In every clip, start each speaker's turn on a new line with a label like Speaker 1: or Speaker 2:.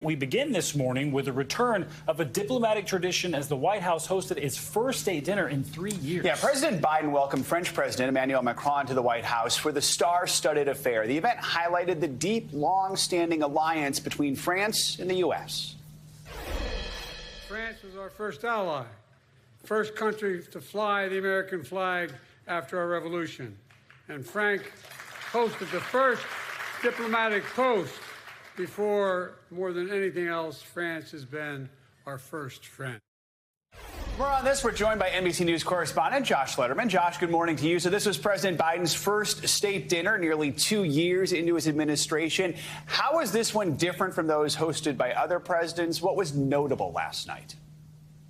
Speaker 1: We begin this morning with the return of a diplomatic tradition as the White House hosted its first state dinner in 3 years.
Speaker 2: Yeah, President Biden welcomed French President Emmanuel Macron to the White House for the star-studded affair. The event highlighted the deep, long-standing alliance between France and the U.S.
Speaker 3: France was our first ally, first country to fly the American flag after our revolution. And Frank hosted the first diplomatic post. Before, more than anything else, France has been our first friend.
Speaker 2: More on this, we're joined by NBC News correspondent Josh Lederman. Josh, good morning to you. So this was President Biden's first state dinner nearly 2 years into his administration. How is this one different from those hosted by other presidents? What was notable last night?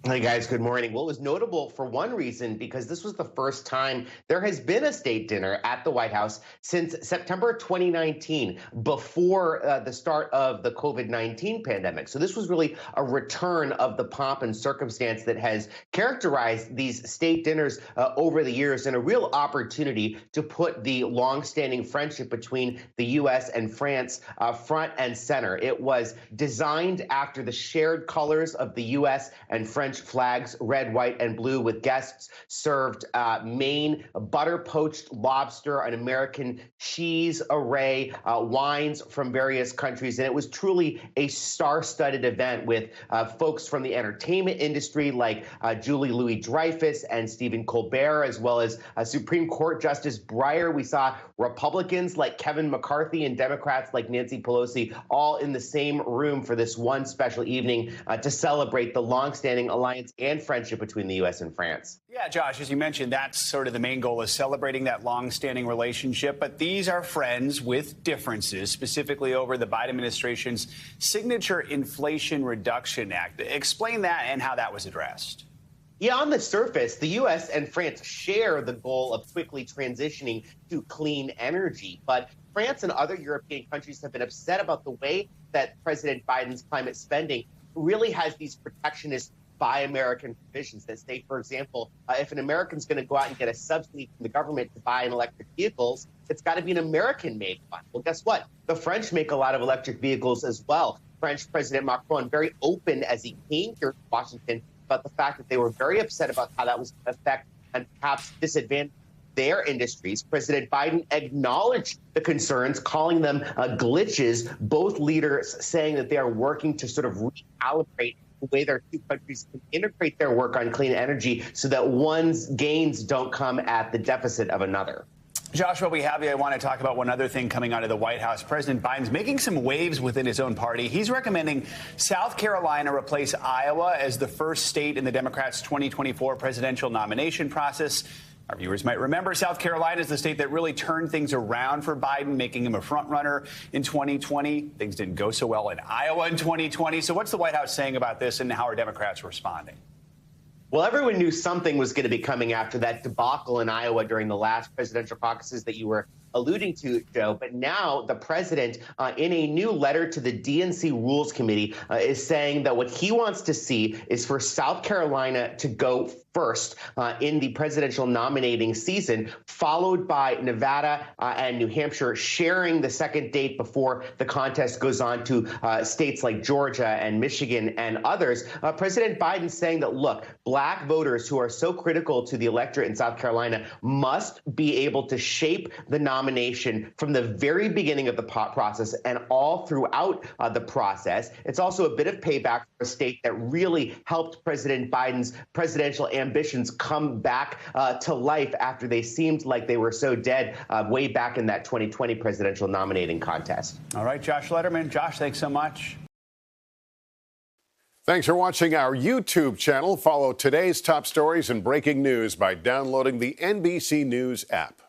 Speaker 4: Hey guys, good morning. Well, it was notable for one reason because this was the first time there has been a state dinner at the White House since September 2019, before the start of the COVID-19 pandemic. So this was really a return of the pomp and circumstance that has characterized these state dinners over the years, and a real opportunity to put the longstanding friendship between the U.S. and France front and center. It was designed after the shared colors of the U.S. and French flags, red, white, and blue, with guests served Maine butter poached lobster, an American cheese array, wines from various countries. And it was truly a star-studded event with folks from the entertainment industry like Julie Louis-Dreyfus and Stephen Colbert, as well as Supreme Court Justice Breyer. We saw Republicans like Kevin McCarthy and Democrats like Nancy Pelosi all in the same room for this one special evening to celebrate the longstanding alliance and friendship between the U.S. and France.
Speaker 2: Yeah, Josh, as you mentioned, that's sort of the main goal, is celebrating that long-standing relationship. But these are friends with differences, specifically over the Biden administration's signature Inflation Reduction Act. Explain that and how that was addressed.
Speaker 4: Yeah, on the surface, the U.S. and France share the goal of quickly transitioning to clean energy. But France and other European countries have been upset about the way that President Biden's climate spending really has these protectionist Buy American provisions that say, for example, if an American's going to go out and get a subsidy from the government to buy an electric vehicles, it's got to be an American-made one. Well, guess what? The French make a lot of electric vehicles as well. French President Macron, very open as he came here to Washington about the fact that they were very upset about how that was going to affect and perhaps disadvantage their industries. President Biden acknowledged the concerns, calling them glitches, both leaders saying that they are working to sort of recalibrate the way their two countries can integrate their work on clean energy so that one's gains don't come at the deficit of another.
Speaker 2: Josh, while we have you, I want to talk about one other thing coming out of the White House. President Biden's making some waves within his own party. He's recommending South Carolina replace Iowa as the first state in the Democrats' 2024 presidential nomination process. Our viewers might remember South Carolina is the state that really turned things around for Biden, making him a front runner in 2020. Things didn't go so well in Iowa in 2020. So what's the White House saying about this, and how are Democrats responding?
Speaker 4: Well, everyone knew something was going to be coming after that debacle in Iowa during the last presidential caucuses that you were alluding to, Joe. But now the president, in a new letter to the DNC Rules Committee, is saying that what he wants to see is for South Carolina to go first in the presidential nominating season, followed by Nevada and New Hampshire sharing the second date before the contest goes on to states like Georgia and Michigan and others. President Biden saying that, look, black voters who are so critical to the electorate in South Carolina must be able to shape the nomination from the very beginning of the process and all throughout the process. It's also a bit of payback for a state that really helped President Biden's presidential ambitions come back to life after they seemed like they were so dead way back in that 2020 presidential nominating contest.
Speaker 2: All right, Josh Lederman. Josh, thanks so much.
Speaker 5: Thanks for watching our YouTube channel. Follow today's top stories and breaking news by downloading the NBC News app.